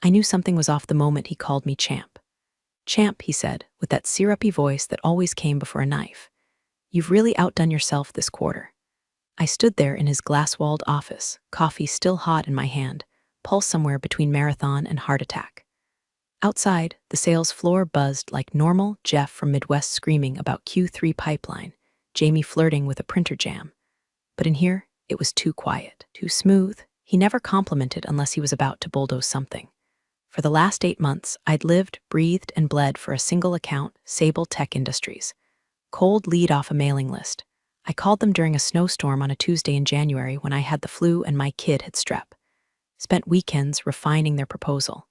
I knew something was off the moment he called me champ. Champ, he said, with that syrupy voice that always came before a knife. You've really outdone yourself this quarter. I stood there in his glass-walled office, coffee still hot in my hand, pulse somewhere between marathon and heart attack. Outside, the sales floor buzzed like normal, Jeff from Midwest screaming about Q3 pipeline, Jamie flirting with a printer jam. But in here, it was too quiet, too smooth. He never complimented unless he was about to bulldoze something. For the last 8 months, I'd lived, breathed, and bled for a single account, Sable Tech Industries. Cold lead off a mailing list. I called them during a snowstorm on a Tuesday in January when I had the flu and my kid had strep. Spent weekends refining their proposal.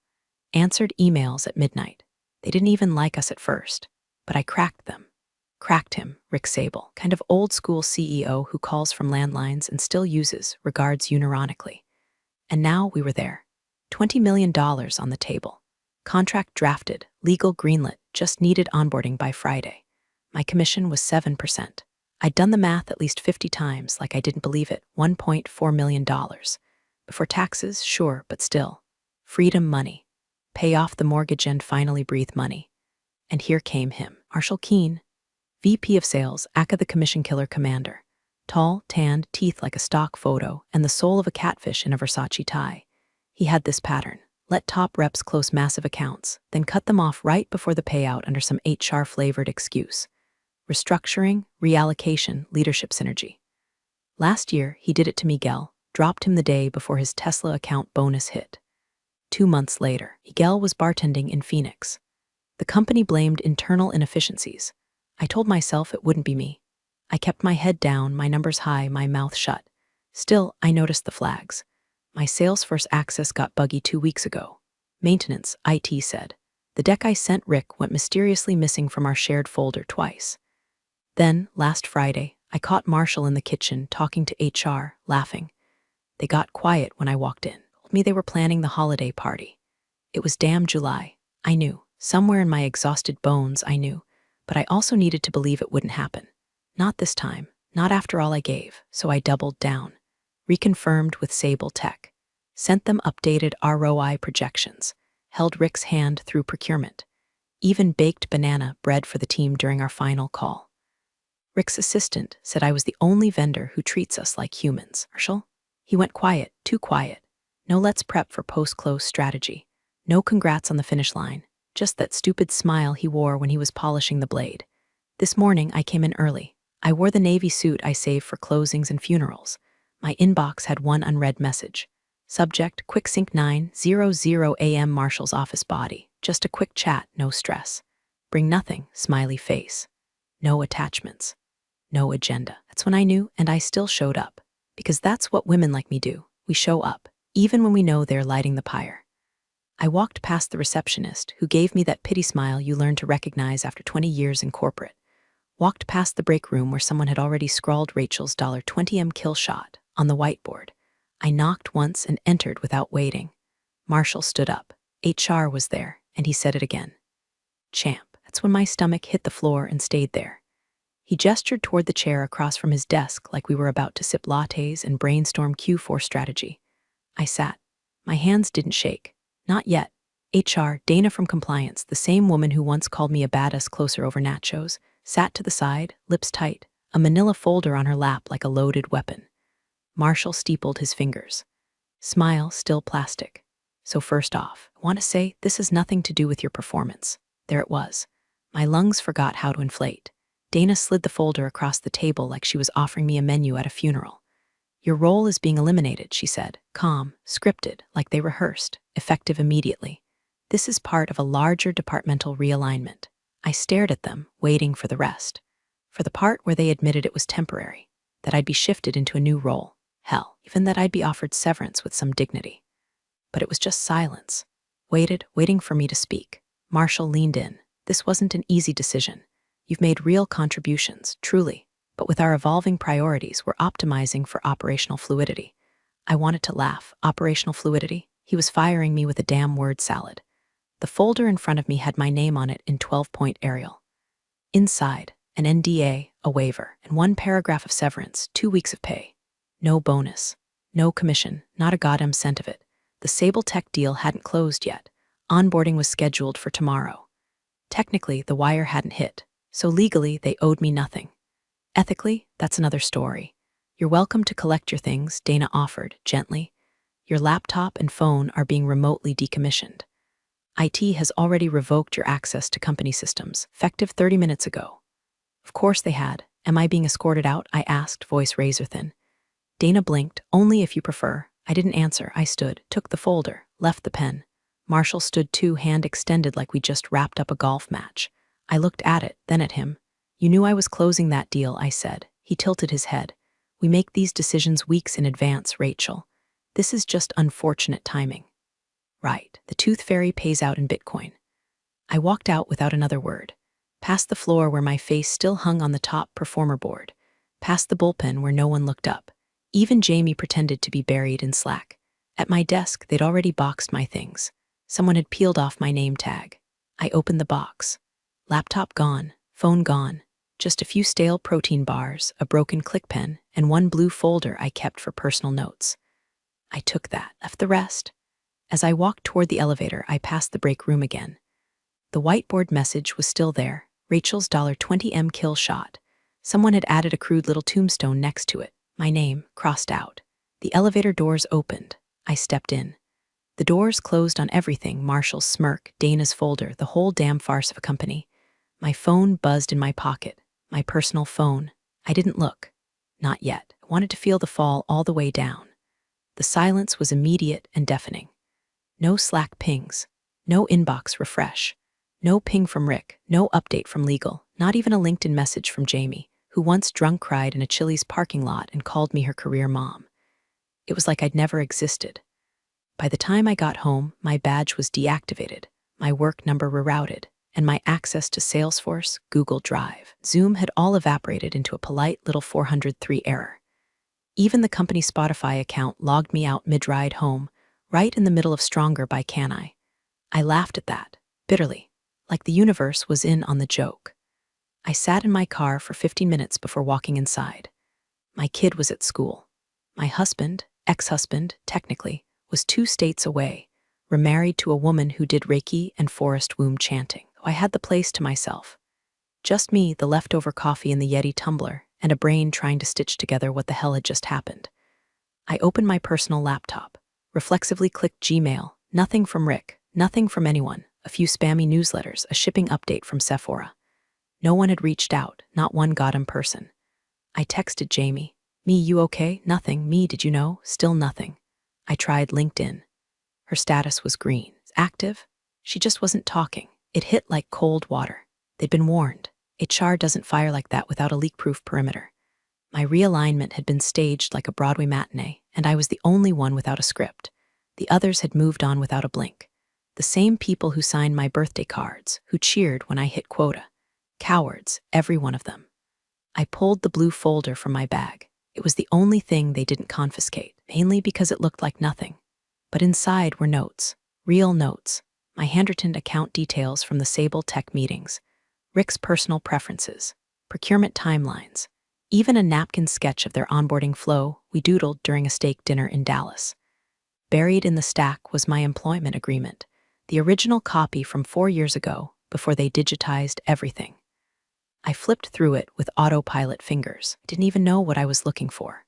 Answered emails at midnight. They didn't even like us at first, but I cracked them. Cracked him, Rick Sable, kind of old-school CEO who calls from landlines and still uses regards unironically. And now we were there. $20 million on the table. Contract drafted, legal greenlit, just needed onboarding by Friday. My commission was 7%. I'd done the math at least 50 times, like I didn't believe it, $1.4 million. Before taxes, sure, but still. Freedom money. Pay off the mortgage and finally breathe money. And here came him, Marshall Keene, VP of Sales, aka the Commission Killer Commander. Tall, tanned, teeth like a stock photo, and the soul of a catfish in a Versace tie. He had this pattern. Let top reps close massive accounts, then cut them off right before the payout under some HR-flavored excuse. Restructuring, reallocation, leadership synergy. Last year, he did it to Miguel, dropped him the day before his Tesla account bonus hit. 2 months later, Miguel was bartending in Phoenix. The company blamed internal inefficiencies. I told myself it wouldn't be me. I kept my head down, my numbers high, my mouth shut. Still, I noticed the flags. My Salesforce access got buggy 2 weeks ago. Maintenance, IT said. The deck I sent Rick went mysteriously missing from our shared folder twice. Then, last Friday, I caught Marshall in the kitchen talking to HR, laughing. They got quiet when I walked in. Told me they were planning the holiday party. It was damn July. I knew. Somewhere in my exhausted bones, I knew. But I also needed to believe it wouldn't happen. Not this time. Not after all I gave. So I doubled down. Reconfirmed with Sable Tech. Sent them updated ROI projections. Held Rick's hand through procurement. Even baked banana bread for the team during our final call. Rick's assistant said I was the only vendor who treats us like humans. Marshall? He went quiet, too quiet. No let's prep for post-close strategy. No congrats on the finish line. Just that stupid smile he wore when he was polishing the blade. This morning, I came in early. I wore the navy suit I saved for closings and funerals. My inbox had one unread message. Subject, quick sync 9:00 a.m. Marshall's office body. Just a quick chat, no stress. Bring nothing, smiley face. No attachments. No agenda. That's when I knew, and I still showed up. Because that's what women like me do. We show up, even when we know they're lighting the pyre. I walked past the receptionist, who gave me that pity smile you learn to recognize after 20 years in corporate. Walked past the break room where someone had already scrawled Rachel's $20M kill shot on the whiteboard. I knocked once and entered without waiting. Marshall stood up. HR was there, and he said it again. Champ. That's when my stomach hit the floor and stayed there. He gestured toward the chair across from his desk like we were about to sip lattes and brainstorm Q4 strategy. I sat. My hands didn't shake. Not yet. HR, Dana from compliance, the same woman who once called me a badass closer over nachos, sat to the side, lips tight, a manila folder on her lap like a loaded weapon. Marshall steepled his fingers. Smile still plastic. So first off, I want to say this has nothing to do with your performance. There it was. My lungs forgot how to inflate. Dana slid the folder across the table like she was offering me a menu at a funeral. Your role is being eliminated, she said, calm, scripted, like they rehearsed, effective immediately. This is part of a larger departmental realignment. I stared at them, waiting for the rest. For the part where they admitted it was temporary, that I'd be shifted into a new role. Hell, even that I'd be offered severance with some dignity. But it was just silence. Waiting for me to speak. Marshall leaned in. This wasn't an easy decision. You've made real contributions, truly. But with our evolving priorities, we're optimizing for operational fluidity. I wanted to laugh. Operational fluidity? He was firing me with a damn word salad. The folder in front of me had my name on it in 12-point Arial. Inside, an NDA, a waiver, and 1 paragraph of severance, 2 weeks of pay. No bonus. No commission, not a goddamn cent of it. The Sable Tech deal hadn't closed yet. Onboarding was scheduled for tomorrow. Technically, the wire hadn't hit, so legally they owed me nothing. Ethically, that's another story. You're welcome to collect your things, Dana offered, gently. Your laptop and phone are being remotely decommissioned. IT has already revoked your access to company systems, effective 30 minutes ago. Of course they had. Am I being escorted out? I asked, voice razor-thin. Dana blinked. Only if you prefer. I didn't answer. I stood, took the folder, left the pen. Marshall stood too, hand extended like we just wrapped up a golf match. I looked at it, then at him. You knew I was closing that deal, I said. He tilted his head. We make these decisions weeks in advance, Rachel. This is just unfortunate timing. Right. The Tooth Fairy pays out in Bitcoin. I walked out without another word. Past the floor where my face still hung on the top performer board. Past the bullpen where no one looked up. Even Jamie pretended to be buried in Slack. At my desk, they'd already boxed my things. Someone had peeled off my name tag. I opened the box. Laptop gone, phone gone. Just a few stale protein bars, a broken click pen, and one blue folder I kept for personal notes. I took that, left the rest. As I walked toward the elevator, I passed the break room again. The whiteboard message was still there, Rachel's $20M kill shot. Someone had added a crude little tombstone next to it, my name, crossed out. The elevator doors opened. I stepped in. The doors closed on everything, Marshall's smirk, Dana's folder, the whole damn farce of a company. My phone buzzed in my pocket, my personal phone. I didn't look. Not yet. I wanted to feel the fall all the way down. The silence was immediate and deafening. No Slack pings. No inbox refresh. No ping from Rick. No update from legal. Not even a LinkedIn message from Jamie, who once drunk cried in a Chili's parking lot and called me her career mom. It was like I'd never existed. By the time I got home, my badge was deactivated, my work number rerouted, and my access to Salesforce, Google Drive, Zoom had all evaporated into a polite little 403 error. Even the company Spotify account logged me out mid-ride home, right in the middle of Stronger by Can I. I laughed at that, bitterly, like the universe was in on the joke. I sat in my car for 15 minutes before walking inside. My kid was at school. My husband, ex-husband, technically, was 2 states away, remarried to a woman who did Reiki and forest womb chanting. I had the place to myself. Just me, the leftover coffee in the Yeti tumbler, and a brain trying to stitch together what the hell had just happened. I opened my personal laptop, reflexively clicked Gmail, nothing from Rick, nothing from anyone, a few spammy newsletters, a shipping update from Sephora. No one had reached out, not one goddamn person. I texted Jamie. Me, you okay? Nothing. Me, did you know? Still nothing. I tried LinkedIn. Her status was green. Active? She just wasn't talking. It hit like cold water. They'd been warned. HR doesn't fire like that without a leak-proof perimeter. My realignment had been staged like a Broadway matinee, and I was the only one without a script. The others had moved on without a blink. The same people who signed my birthday cards, who cheered when I hit quota. Cowards, every one of them. I pulled the blue folder from my bag. It was the only thing they didn't confiscate, mainly because it looked like nothing. But inside were notes, real notes, my handwritten account details from the Sable Tech meetings, Rick's personal preferences, procurement timelines, even a napkin sketch of their onboarding flow we doodled during a steak dinner in Dallas. Buried in the stack was my employment agreement, the original copy from 4 years ago, before they digitized everything. I flipped through it with autopilot fingers. Didn't even know what I was looking for.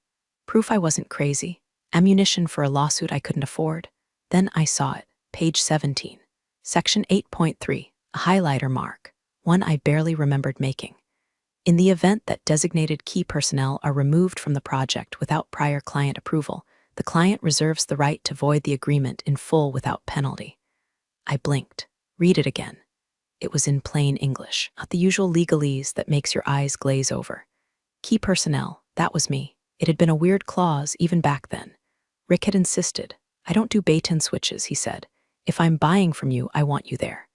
Proof I wasn't crazy. Ammunition for a lawsuit I couldn't afford. Then I saw it. Page 17. Section 8.3. A highlighter mark. One I barely remembered making. In the event that designated key personnel are removed from the project without prior client approval, the client reserves the right to void the agreement in full without penalty. I blinked. Read it again. It was in plain English, not the usual legalese that makes your eyes glaze over. Key personnel, that was me. It had been a weird clause even back then. Rick had insisted. I don't do bait-and switches, he said. If I'm buying from you, I want you there.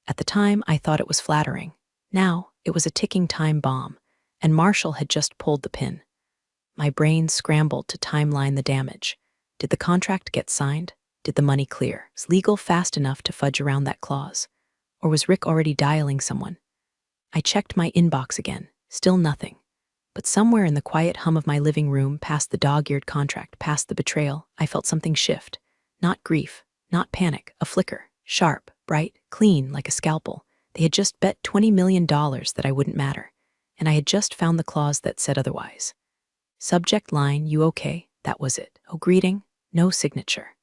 At the time, I thought it was flattering. Now, it was a ticking time bomb, and Marshall had just pulled the pin. My brain scrambled to timeline the damage. Did the contract get signed? Did the money clear? Was legal fast enough to fudge around that clause? Or was Rick already dialing someone? I checked my inbox again. Still nothing. But somewhere in the quiet hum of my living room, past the dog-eared contract, past the betrayal, I felt something shift. Not grief, not panic, a flicker, sharp, bright, clean like a scalpel. They had just bet $20 million that I wouldn't matter, and I had just found the clause that said otherwise. Subject line, you okay? That was it. Oh, greeting, no signature.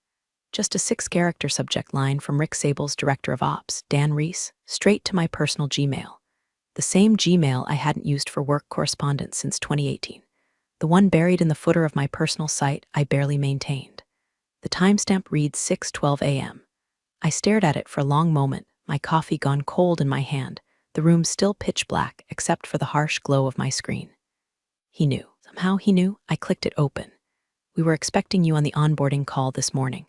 Just a 6-character subject line from Rick Sable's director of ops, Dan Reese, straight to my personal Gmail. The same Gmail I hadn't used for work correspondence since 2018. The one buried in the footer of my personal site I barely maintained. The timestamp reads 6:12 a.m. I stared at it for a long moment, my coffee gone cold in my hand, the room still pitch black except for the harsh glow of my screen. He knew. Somehow he knew. I clicked it open. We were expecting you on the onboarding call this morning.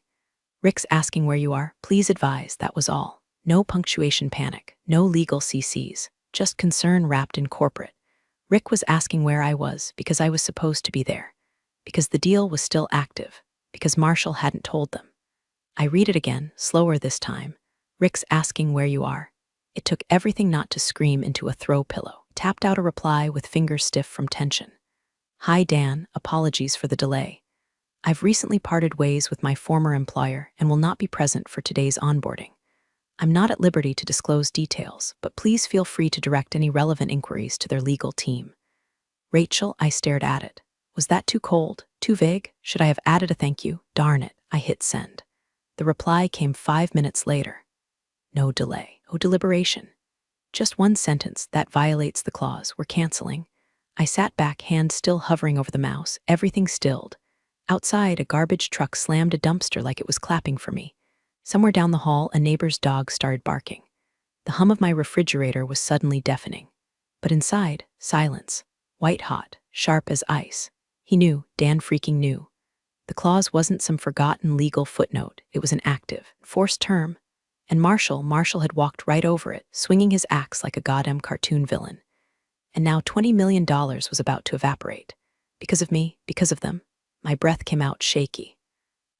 Rick's asking where you are. Please advise, that was all. No punctuation panic, no legal CCs, just concern wrapped in corporate. Rick was asking where I was because I was supposed to be there, because the deal was still active, because Marshall hadn't told them. I read it again, slower this time. Rick's asking where you are. It took everything not to scream into a throw pillow. Tapped out a reply with fingers stiff from tension. Hi Dan, apologies for the delay. I've recently parted ways with my former employer and will not be present for today's onboarding. I'm not at liberty to disclose details, but please feel free to direct any relevant inquiries to their legal team. Rachel, I stared at it. Was that too cold? Too vague? Should I have added a thank you? Darn it, I hit send. The reply came 5 minutes later. No delay, no deliberation. Just one sentence that violates the clause. We're canceling. I sat back, hand still hovering over the mouse, everything stilled. Outside, a garbage truck slammed a dumpster like it was clapping for me. Somewhere down the hall, a neighbor's dog started barking. The hum of my refrigerator was suddenly deafening. But inside, silence. White hot, sharp as ice. He knew, Dan freaking knew. The clause wasn't some forgotten legal footnote. It was an active, forced term. And Marshall had walked right over it, swinging his axe like a goddamn cartoon villain. And now $20 million was about to evaporate. Because of me, because of them. My breath came out shaky.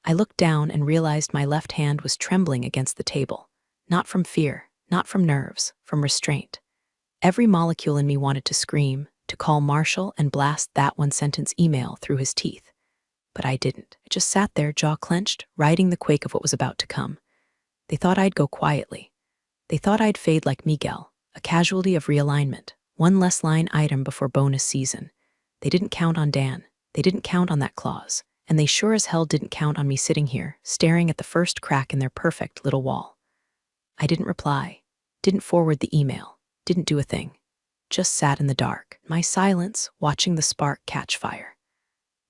I looked down and realized my left hand was trembling against the table. Not from fear, not from nerves, from restraint. Every molecule in me wanted to scream, to call Marshall and blast that one-sentence email through his teeth. But I didn't. I just sat there, jaw clenched, riding the quake of what was about to come. They thought I'd go quietly. They thought I'd fade like Miguel, a casualty of realignment, one less line item before bonus season. They didn't count on Dan. They didn't count on that clause. And they sure as hell didn't count on me sitting here, staring at the first crack in their perfect little wall. I didn't reply, didn't forward the email, didn't do a thing. Just sat in the dark, my silence, watching the spark catch fire.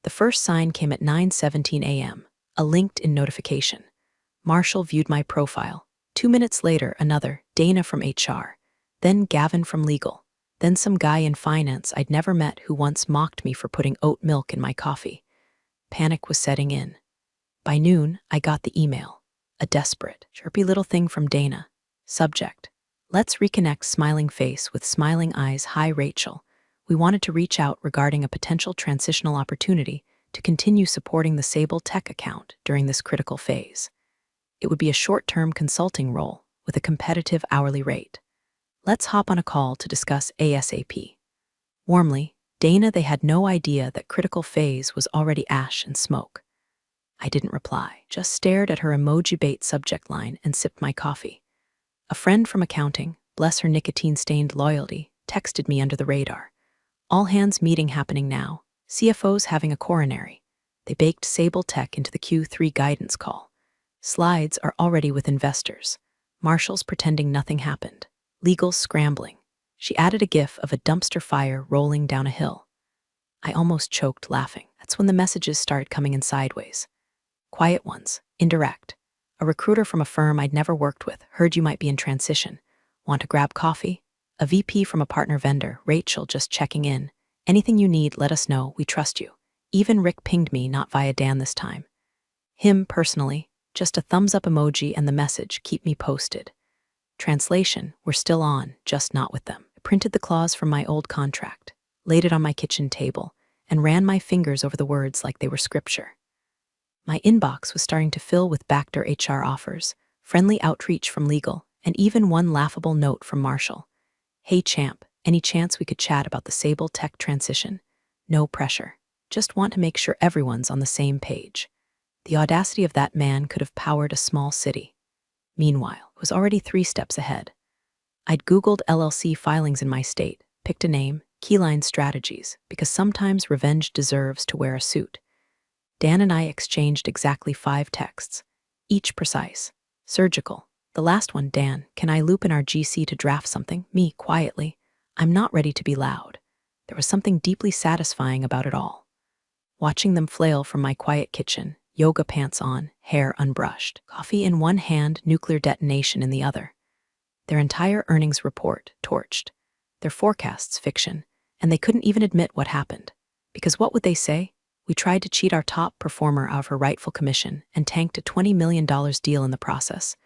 The first sign came at 9:17 a.m., a LinkedIn notification. Marshall viewed my profile. 2 minutes later, another, Dana from HR. Then Gavin from legal. Then some guy in finance I'd never met who once mocked me for putting oat milk in my coffee. Panic was setting in. By noon, I got the email. A desperate, chirpy little thing from Dana. Subject: let's reconnect, smiling face with smiling eyes. Hi Rachel. We wanted to reach out regarding a potential transitional opportunity to continue supporting the Sable Tech account during this critical phase. It would be a short-term consulting role with a competitive hourly rate. Let's hop on a call to discuss ASAP. Warmly, Dana. They had no idea that critical phase was already ash and smoke. I didn't reply, just stared at her emoji-bait subject line and sipped my coffee. A friend from accounting, bless her nicotine-stained loyalty, texted me under the radar. All hands meeting happening now. CFO's having a coronary. They baked Sable Tech into the Q3 guidance call. Slides are already with investors. Marshall's pretending nothing happened. Legal's scrambling. She added a gif of a dumpster fire rolling down a hill. I almost choked laughing. That's when the messages started coming in sideways. Quiet ones, indirect. A recruiter from a firm I'd never worked with, heard you might be in transition. Want to grab coffee? A VP from a partner vendor, Rachel just checking in. Anything you need, let us know, we trust you. Even Rick pinged me, not via Dan this time. Him, personally, just a thumbs up emoji and the message, keep me posted. Translation, we're still on, just not with them. I printed the clause from my old contract, laid it on my kitchen table, and ran my fingers over the words like they were scripture. My inbox was starting to fill with backdoor HR offers, friendly outreach from legal, and even one laughable note from Marshall. Hey champ, any chance we could chat about the Sable Tech transition? No pressure. Just want to make sure everyone's on the same page. The audacity of that man could have powered a small city. Meanwhile, it was already 3 steps ahead. I'd Googled LLC filings in my state, picked a name, Keyline Strategies, because sometimes revenge deserves to wear a suit. Dan and I exchanged exactly 5 texts, each precise, surgical. The last one, Dan, can I loop in our GC to draft something? Me, quietly. I'm not ready to be loud. There was something deeply satisfying about it all. Watching them flail from my quiet kitchen, yoga pants on, hair unbrushed, coffee in one hand, nuclear detonation in the other. Their entire earnings report torched, their forecasts fiction, and they couldn't even admit what happened. Because what would they say? We tried to cheat our top performer out of her rightful commission and tanked a $20 million deal in the process.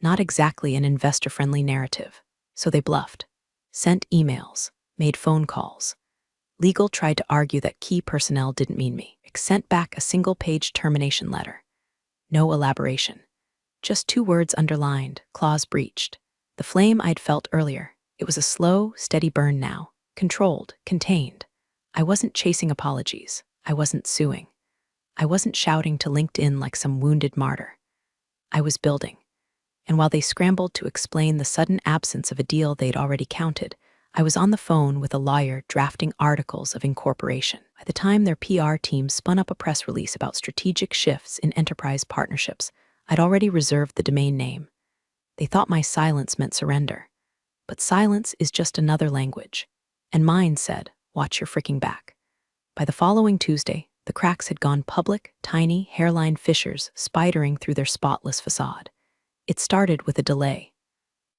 Not exactly an investor-friendly narrative. So they bluffed, sent emails, made phone calls. Legal tried to argue that key personnel didn't mean me. Sent back a single-page termination letter. No elaboration. Just 2 words underlined, clause breached. The flame I'd felt earlier. It was a slow, steady burn now. Controlled, contained. I wasn't chasing apologies. I wasn't suing. I wasn't shouting to LinkedIn like some wounded martyr. I was building. And while they scrambled to explain the sudden absence of a deal they'd already counted, I was on the phone with a lawyer drafting articles of incorporation. By the time their PR team spun up a press release about strategic shifts in enterprise partnerships, I'd already reserved the domain name. They thought my silence meant surrender. But silence is just another language. And mine said, watch your freaking back. By the following Tuesday, the cracks had gone public, tiny, hairline fissures spidering through their spotless facade. It started with a delay.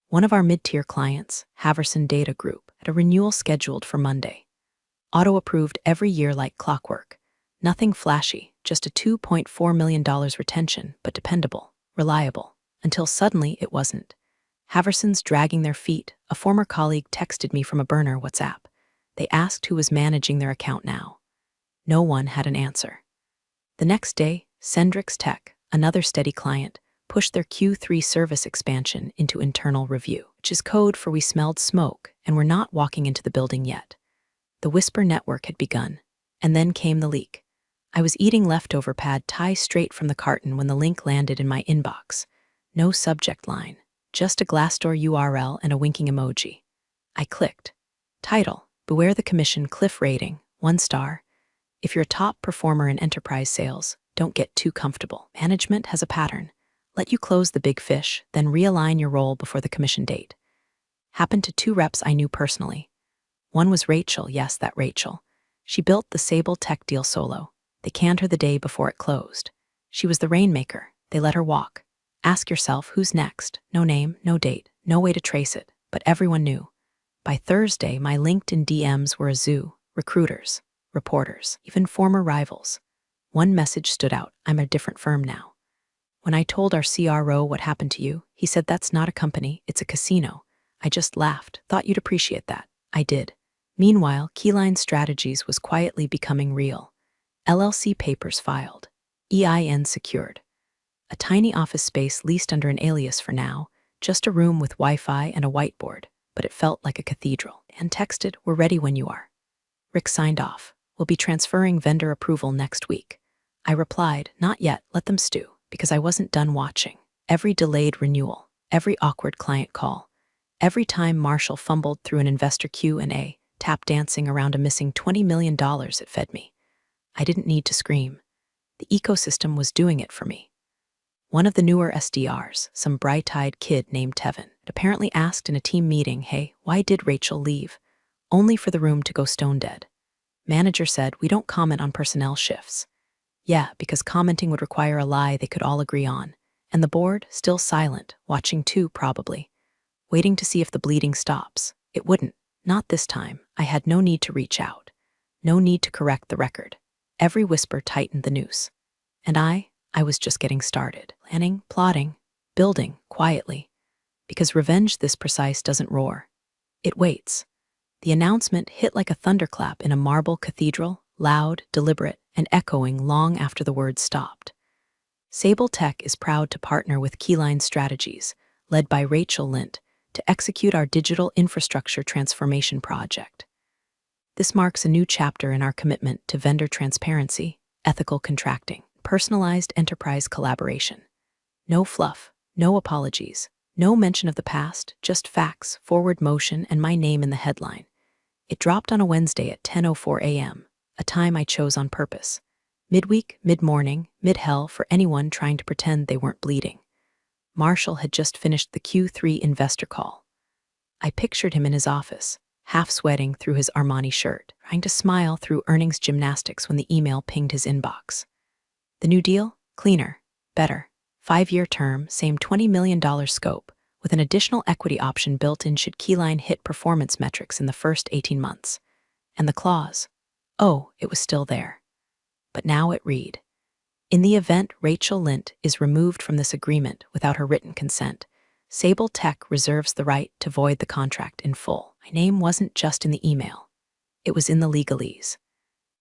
One of our mid-tier clients, Haverson Data Group, had a renewal scheduled for Monday. Auto-approved every year like clockwork. Nothing flashy, just a $2.4 million retention, but dependable, reliable. Until suddenly it wasn't. Haverson's dragging their feet. A former colleague texted me from a burner WhatsApp. They asked who was managing their account now. No one had an answer. The next day, Sendrix Tech, another steady client, pushed their Q3 service expansion into internal review, which is code for we smelled smoke and were not walking into the building yet. The Whisper network had begun, and then came the leak. I was eating leftover pad thai straight from the carton when the link landed in my inbox. No subject line, just a Glassdoor URL and a winking emoji. I clicked. Title, Beware the Commission Cliff Rating, 1 star. If you're a top performer in enterprise sales, don't get too comfortable. Management has a pattern. Let you close the big fish, then realign your role before the commission date. Happened to 2 reps I knew personally. One was Rachel, yes, that Rachel. She built the Sable Tech deal solo. They canned her the day before it closed. She was the rainmaker. They let her walk. Ask yourself, who's next? No name, no date, no way to trace it, but everyone knew. By Thursday, my LinkedIn DMs were a zoo. Recruiters, reporters, even former rivals. One message stood out, I'm a different firm now. When I told our CRO what happened to you, he said that's not a company, it's a casino. I just laughed, thought you'd appreciate that. I did. Meanwhile, Keyline Strategies was quietly becoming real. LLC papers filed. EIN secured. A tiny office space leased under an alias for now, just a room with Wi-Fi and a whiteboard, but it felt like a cathedral. And texted, we're ready when you are. Rick signed off. We'll be transferring vendor approval next week. I replied, not yet, let them stew, because I wasn't done watching. Every delayed renewal, every awkward client call, every time Marshall fumbled through an investor Q&A, tap dancing around a missing $20 million it fed me. I didn't need to scream. The ecosystem was doing it for me. One of the newer SDRs, some bright-eyed kid named Tevin, apparently asked in a team meeting, hey, why did Rachel leave? Only for the room to go stone dead. Manager said, we don't comment on personnel shifts. Yeah, because commenting would require a lie they could all agree on. And the board, still silent, watching too probably. Waiting to see if the bleeding stops. It wouldn't. Not this time. I had no need to reach out. No need to correct the record. Every whisper tightened the noose. And I was just getting started. Planning, plotting, building, quietly. Because revenge this precise doesn't roar. It waits. The announcement hit like a thunderclap in a marble cathedral, loud, deliberate, and echoing long after the words stopped. Sable Tech is proud to partner with Keyline Strategies, led by Rachel Lint, to execute our digital infrastructure transformation project. This marks a new chapter in our commitment to vendor transparency, ethical contracting, Personalized enterprise collaboration. No fluff, no apologies, no mention of the past, just facts, forward motion, and my name in the headline. It dropped on a Wednesday at 10:04 a.m., a time I chose on purpose. Midweek, mid-morning, mid-hell for anyone trying to pretend they weren't bleeding. Marshall had just finished the Q3 investor call. I pictured him in his office, half sweating through his Armani shirt, trying to smile through earnings gymnastics when the email pinged his inbox. The new deal? Cleaner, better. 5-year term, same $20 million scope, with an additional equity option built in should Keyline hit performance metrics in the first 18 months. And the clause? Oh, it was still there. But now it read, in the event Rachel Lint is removed from this agreement without her written consent, Sable Tech reserves the right to void the contract in full. My name wasn't just in the email. It was in the legalese.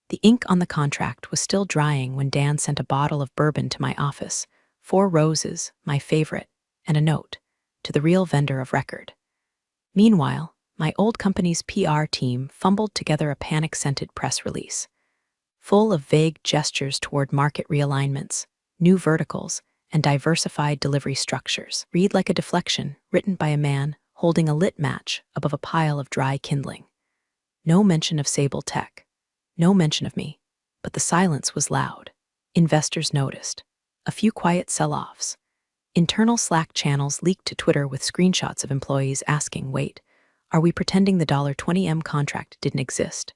The ink on the contract was still drying when Dan sent a bottle of bourbon to my office, 4 roses, my favorite, and a note, to the real vendor of record. Meanwhile, my old company's PR team fumbled together a panic-scented press release, full of vague gestures toward market realignments, new verticals, and diversified delivery structures. Read like a deflection, written by a man holding a lit match above a pile of dry kindling. No mention of Sable Tech. No mention of me, but the silence was loud. Investors noticed. A few quiet sell-offs. Internal Slack channels leaked to Twitter with screenshots of employees asking, wait, are we pretending the $20M contract didn't exist?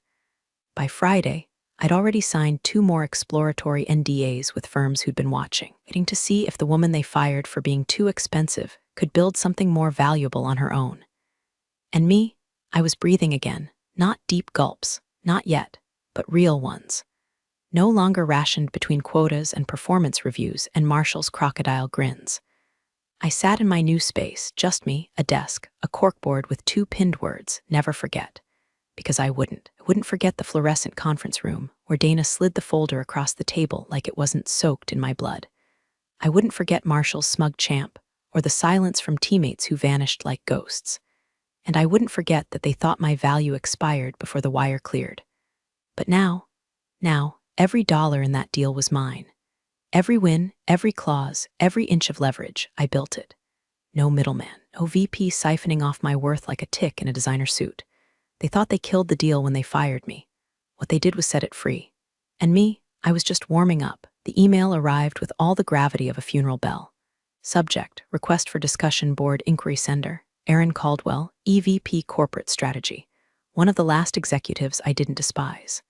By Friday, I'd already signed 2 more exploratory NDAs with firms who'd been watching, waiting to see if the woman they fired for being too expensive could build something more valuable on her own. And me, I was breathing again, not deep gulps, not yet, but real ones. No longer rationed between quotas and performance reviews and Marshall's crocodile grins. I sat in my new space, just me, a desk, a corkboard with 2 pinned words, never forget. Because I wouldn't forget the fluorescent conference room where Dana slid the folder across the table like it wasn't soaked in my blood. I wouldn't forget Marshall's smug champ or the silence from teammates who vanished like ghosts. And I wouldn't forget that they thought my value expired before the wire cleared. But now, every dollar in that deal was mine. Every win, every clause, every inch of leverage, I built it. No middleman, no VP siphoning off my worth like a tick in a designer suit. They thought they killed the deal when they fired me. What they did was set it free. And me, I was just warming up. The email arrived with all the gravity of a funeral bell. Subject, request for discussion board inquiry sender, Aaron Caldwell, EVP Corporate Strategy, one of the last executives I didn't despise.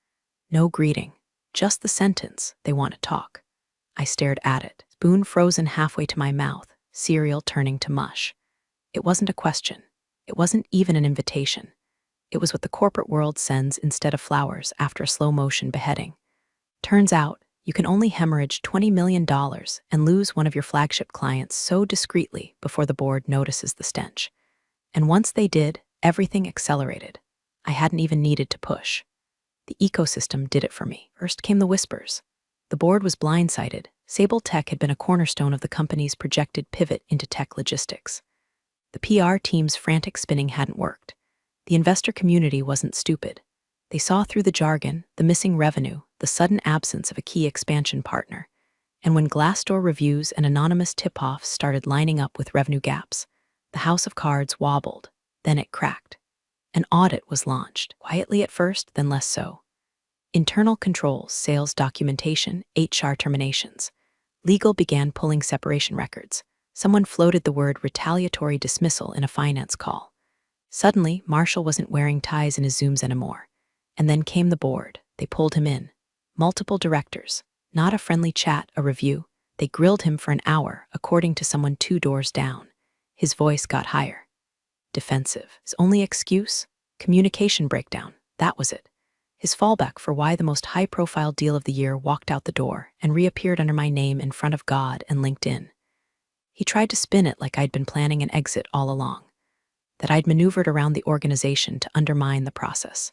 No greeting, just the sentence, they want to talk. I stared at it, spoon frozen halfway to my mouth, cereal turning to mush. It wasn't a question. It wasn't even an invitation. It was what the corporate world sends instead of flowers after a slow-motion beheading. Turns out, you can only hemorrhage $20 million and lose one of your flagship clients so discreetly before the board notices the stench. And once they did, everything accelerated. I hadn't even needed to push. The ecosystem did it for me. First came the whispers. The board was blindsided. Sable Tech had been a cornerstone of the company's projected pivot into tech logistics. The PR team's frantic spinning hadn't worked. The investor community wasn't stupid. They saw through the jargon, the missing revenue, the sudden absence of a key expansion partner. And when Glassdoor reviews and anonymous tip-offs started lining up with revenue gaps, the house of cards wobbled. Then it cracked. An audit was launched, quietly at first, then less so. Internal controls, sales documentation, HR terminations. Legal began pulling separation records. Someone floated the word retaliatory dismissal in a finance call. Suddenly, Marshall wasn't wearing ties in his Zooms anymore. And then came the board. They pulled him in. Multiple directors. Not a friendly chat, a review. They grilled him for an hour, according to someone 2 doors down. His voice got higher. Defensive. His only excuse? Communication breakdown. That was it. His fallback for why the most high-profile deal of the year walked out the door and reappeared under my name in front of God and LinkedIn. He tried to spin it like I'd been planning an exit all along, that I'd maneuvered around the organization to undermine the process.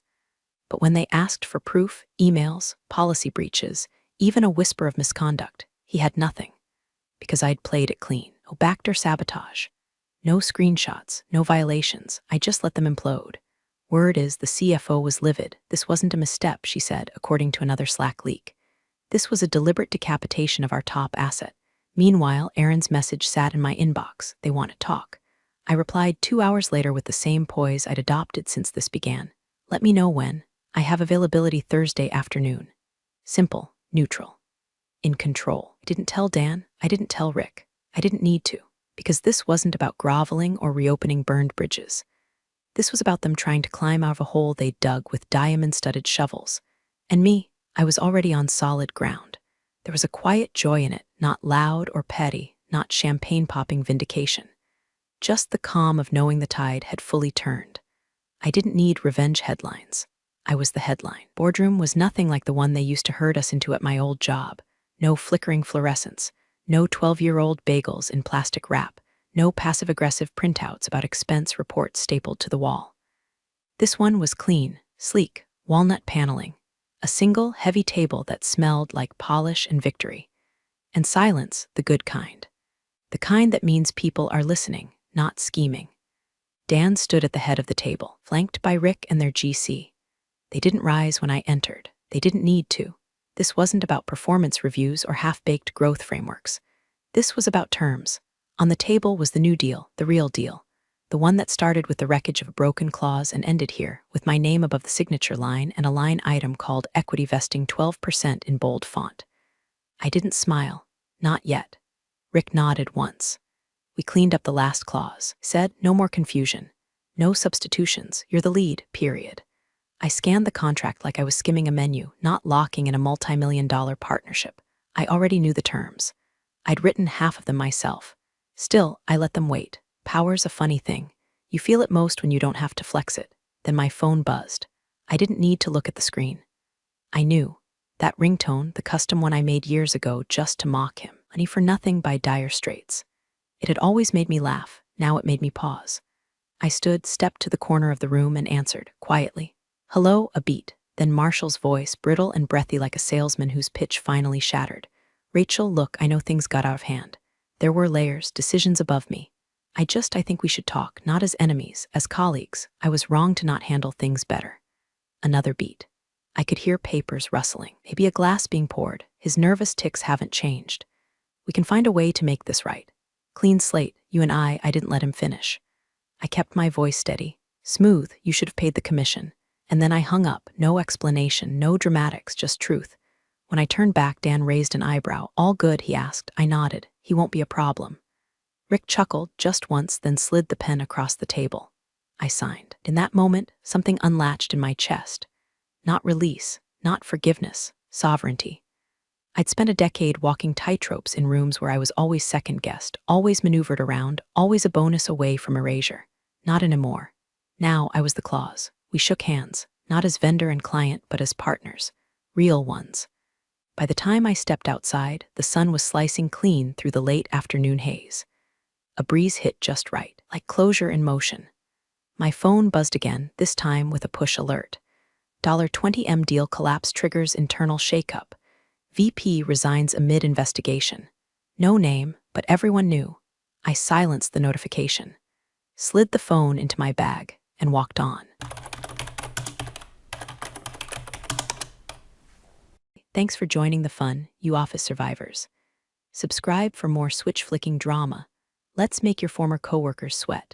But when they asked for proof, emails, policy breaches, even a whisper of misconduct, he had nothing. Because I'd played it clean. No backdoor sabotage. No screenshots, no violations. I just let them implode. Word is the CFO was livid. This wasn't a misstep, she said, according to another Slack leak. This was a deliberate decapitation of our top asset. Meanwhile, Aaron's message sat in my inbox. They want to talk. I replied 2 hours later with the same poise I'd adopted since this began. Let me know when. I have availability Thursday afternoon. Simple, neutral. In control. I didn't tell Dan. I didn't tell Rick. I didn't need to, because this wasn't about groveling or reopening burned bridges. This was about them trying to climb out of a hole they dug with diamond-studded shovels. And me, I was already on solid ground. There was a quiet joy in it, not loud or petty, not champagne-popping vindication. Just the calm of knowing the tide had fully turned. I didn't need revenge headlines. I was the headline. Boardroom was nothing like the one they used to herd us into at my old job. No flickering fluorescence, no 12-year-old bagels in plastic wrap, no passive-aggressive printouts about expense reports stapled to the wall. This one was clean, sleek, walnut paneling, a single, heavy table that smelled like polish and victory. And silence, the good kind. The kind that means people are listening, not scheming. Dan stood at the head of the table, flanked by Rick and their GC. They didn't rise when I entered. They didn't need to. This wasn't about performance reviews or half-baked growth frameworks. This was about terms. On the table was the new deal, the real deal. The one that started with the wreckage of a broken clause and ended here, with my name above the signature line and a line item called equity vesting 12% in bold font. I didn't smile. Not yet. Rick nodded once. We cleaned up the last clause, said, no more confusion. No substitutions, you're the lead, period. I scanned the contract like I was skimming a menu, not locking in a multi-million-dollar partnership. I already knew the terms. I'd written half of them myself. Still, I let them wait. Power's a funny thing. You feel it most when you don't have to flex it. Then my phone buzzed. I didn't need to look at the screen. I knew. That ringtone, the custom one I made years ago just to mock him. Money for Nothing by Dire Straits. It had always made me laugh. Now it made me pause. I stood, stepped to the corner of the room and answered, quietly. Hello, a beat. Then Marshall's voice, brittle and breathy like a salesman whose pitch finally shattered. Rachel, look, I know things got out of hand. There were layers, decisions above me. I think we should talk, not as enemies, as colleagues. I was wrong to not handle things better. Another beat. I could hear papers rustling, maybe a glass being poured. His nervous tics haven't changed. We can find a way to make this right. Clean slate, you and I didn't let him finish. I kept my voice steady. Smooth, you should have paid the commission. And then I hung up, no explanation, no dramatics, just truth. When I turned back, Dan raised an eyebrow. All good, he asked. I nodded. He won't be a problem. Rick chuckled just once, then slid the pen across the table. I signed. In that moment, something unlatched in my chest. Not release, not forgiveness, sovereignty. I'd spent a decade walking tightropes in rooms where I was always second-guessed, always maneuvered around, always a bonus away from erasure. Not anymore. Now I was the clause. We shook hands, not as vendor and client, but as partners. Real ones. By the time I stepped outside, the sun was slicing clean through the late afternoon haze. A breeze hit just right, like closure in motion. My phone buzzed again, this time with a push alert. $20M deal collapse triggers internal shakeup. VP resigns amid investigation. No name, but everyone knew. I silenced the notification, slid the phone into my bag, and walked on. Thanks for joining the fun, you office survivors. Subscribe for more switch-flicking drama. Let's make your former coworkers sweat.